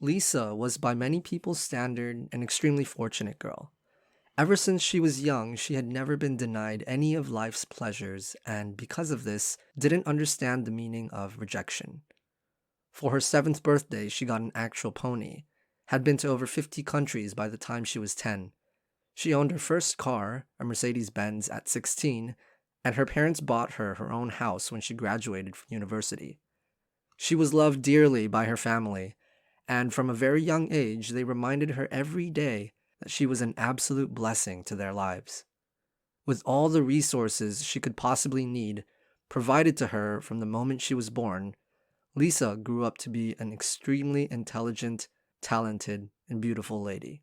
Lisa was by many people's standard an extremely fortunate girl. Ever since she was young, she had never been denied any of life's pleasures and, because of this, didn't understand the meaning of rejection. For her seventh birthday, she got an actual pony, had been to over 50 countries by the time she was 10. She owned her first car, a Mercedes Benz, at 16, and her parents bought her her own house when she graduated from university. She was loved dearly by her family, and from a very young age, they reminded her every day that she was an absolute blessing to their lives. With all the resources she could possibly need provided to her from the moment she was born, Lisa grew up to be an extremely intelligent, talented, and beautiful lady.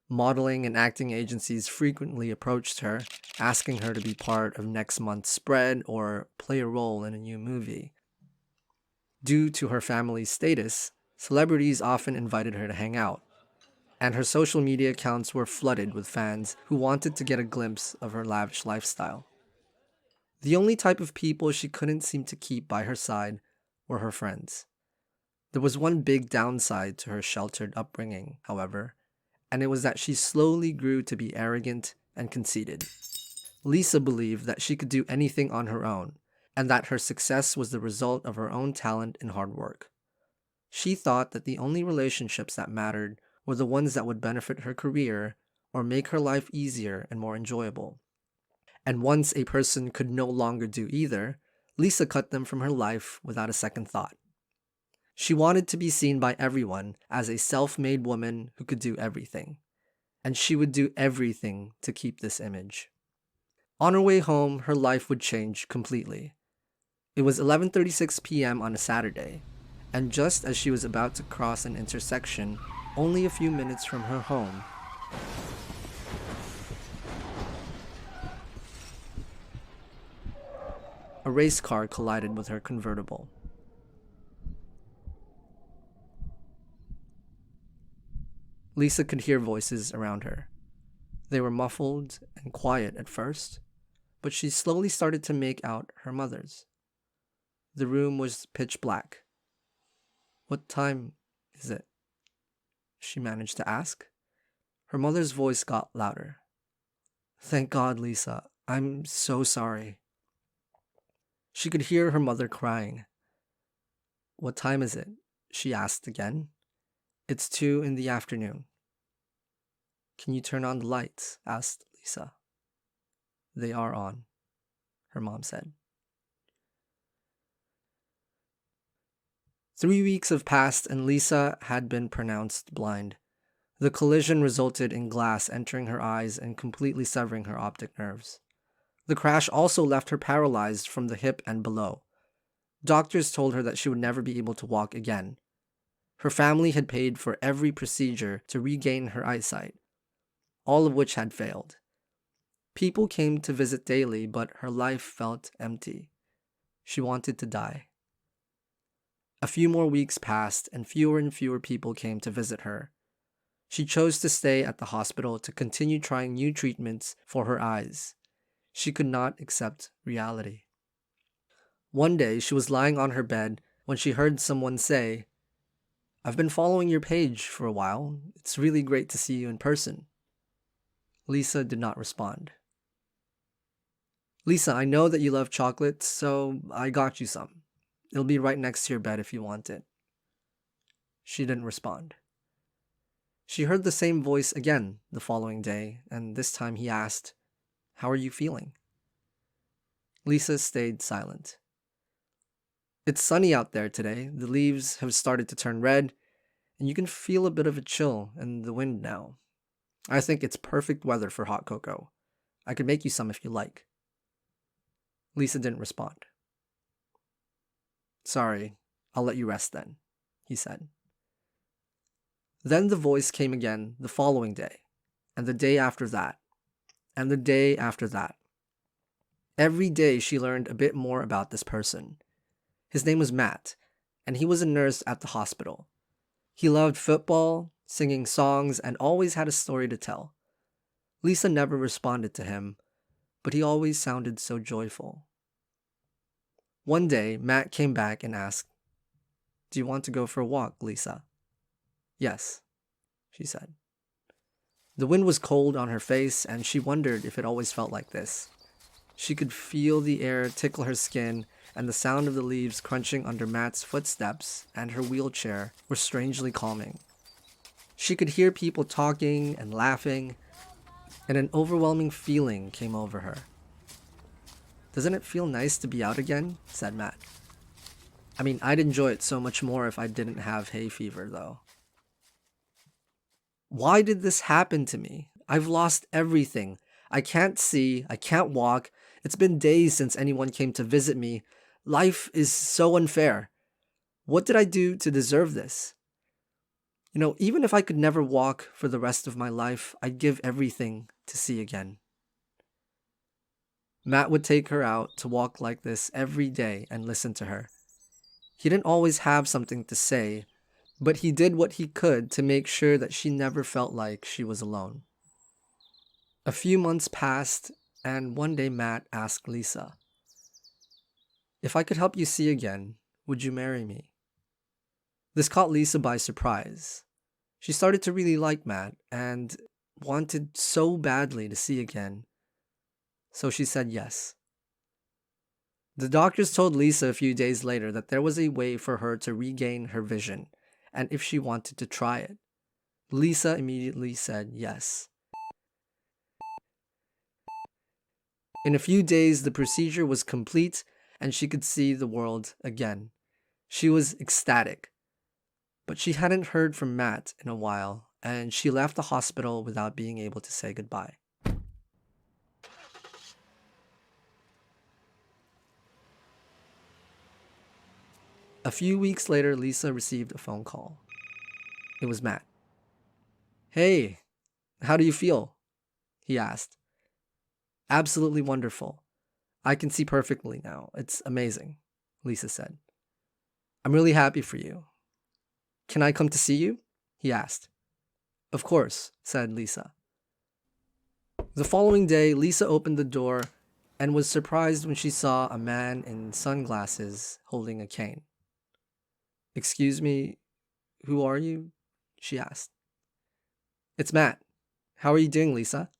Modeling and acting agencies frequently approached her, asking her to be part of next month's spread or play a role in a new movie. Due to her family's status, celebrities often invited her to hang out, and her social media accounts were flooded with fans who wanted to get a glimpse of her lavish lifestyle. The only type of people she couldn't seem to keep by her side were her friends. There was one big downside to her sheltered upbringing, however, and it was that she slowly grew to be arrogant and conceited. Lisa believed that she could do anything on her own, and that her success was the result of her own talent and hard work. She thought that the only relationships that mattered were the ones that would benefit her career or make her life easier and more enjoyable. And once a person could no longer do either, Lisa cut them from her life without a second thought. She wanted to be seen by everyone as a self-made woman who could do everything, and she would do everything to keep this image. On her way home, her life would change completely. It was 11:36 p.m. on a Saturday, and just as she was about to cross an intersection, only a few minutes from her home, a race car collided with her convertible. Lisa could hear voices around her. They were muffled and quiet at first, but she slowly started to make out her mother's. The room was pitch black. "What time is it?" she managed to ask. Her mother's voice got louder. "Thank God, Lisa. I'm so sorry." She could hear her mother crying. "What time is it?" she asked again. "It's 2 in the afternoon." "Can you turn on the lights?" asked Lisa. "They are on," her mom said. 3 weeks have passed and Lisa had been pronounced blind. The collision resulted in glass entering her eyes and completely severing her optic nerves. The crash also left her paralyzed from the hip and below. Doctors told her that she would never be able to walk again. Her family had paid for every procedure to regain her eyesight, all of which had failed. People came to visit daily, but her life felt empty. She wanted to die. A few more weeks passed, and fewer people came to visit her. She chose to stay at the hospital to continue trying new treatments for her eyes. She could not accept reality. One day, she was lying on her bed when she heard someone say, "I've been following your page for a while. It's really great to see you in person." Lisa did not respond. "Lisa, I know that you love chocolate, so I got you some. It'll be right next to your bed if you want it." She didn't respond. She heard the same voice again the following day, and this time he asked, "How are you feeling?" Lisa stayed silent. "It's sunny out there today. The leaves have started to turn red, and you can feel a bit of a chill in the wind now. I think it's perfect weather for hot cocoa. I could make you some if you like." Lisa didn't respond. "Sorry, I'll let you rest then," he said. Then the voice came again the following day, and the day after that, and the day after that. Every day she learned a bit more about this person. His name was Matt, and he was a nurse at the hospital. He loved football, singing songs, and always had a story to tell. Lisa never responded to him, but he always sounded so joyful. One day, Matt came back and asked, "Do you want to go for a walk, Lisa?" Yes, she said. The wind was cold on her face, and she wondered if it always felt like this. She could feel the air tickle her skin, and the sound of the leaves crunching under Matt's footsteps and her wheelchair were strangely calming. She could hear people talking and laughing, and an overwhelming feeling came over her. "Doesn't it feel nice to be out again?" said Matt. "I mean, I'd enjoy it so much more if I didn't have hay fever, though." Why did this happen to me? I've lost everything. I can't see, I can't walk. It's been days since anyone came to visit me. Life is so unfair. What did I do to deserve this? Even if I could never walk for the rest of my life, I'd give everything to see again. Matt would take her out to walk like this every day and listen to her. He didn't always have something to say, but he did what he could to make sure that she never felt like she was alone. A few months passed, and one day Matt asked Lisa, "If I could help you see again, would you marry me?" This caught Lisa by surprise. She started to really like Matt and wanted so badly to see again, so she said yes. The doctors told Lisa a few days later that there was a way for her to regain her vision, and if she wanted to try it. Lisa immediately said yes. In a few days, the procedure was complete and she could see the world again. She was ecstatic. But she hadn't heard from Matt in a while, and she left the hospital without being able to say goodbye. A few weeks later, Lisa received a phone call. It was Matt. "Hey, how do you feel?" he asked. "Absolutely wonderful. I can see perfectly now. It's amazing," Lisa said. "I'm really happy for you. Can I come to see you?" he asked. "Of course," said Lisa. The following day, Lisa opened the door and was surprised when she saw a man in sunglasses holding a cane. "Excuse me, who are you?" she asked. "It's Matt. How are you doing, Lisa?"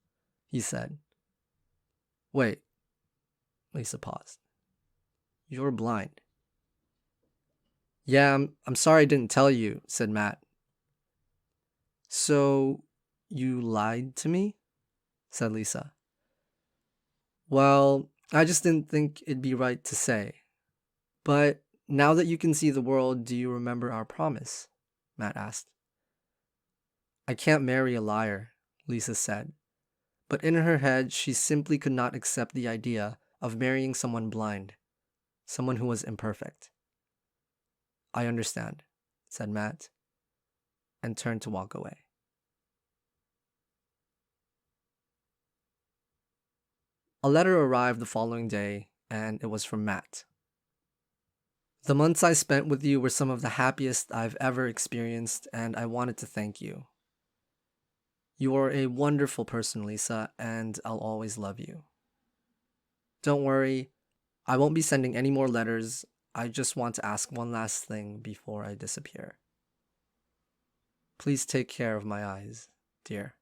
he said. "Wait," Lisa paused. "You're blind." "Yeah, I'm sorry I didn't tell you," said Matt. "So, you lied to me?" said Lisa. "Well, I just didn't think it'd be right to say. But now that you can see the world, do you remember our promise?" Matt asked. "I can't marry a liar," Lisa said. But in her head, she simply could not accept the idea of marrying someone blind, someone who was imperfect. "I understand," said Matt, and turned to walk away. A letter arrived the following day, and it was from Matt. "The months I spent with you were some of the happiest I've ever experienced, and I wanted to thank you. You are a wonderful person, Lisa, and I'll always love you. Don't worry, I won't be sending any more letters. I just want to ask one last thing before I disappear. Please take care of my eyes, dear."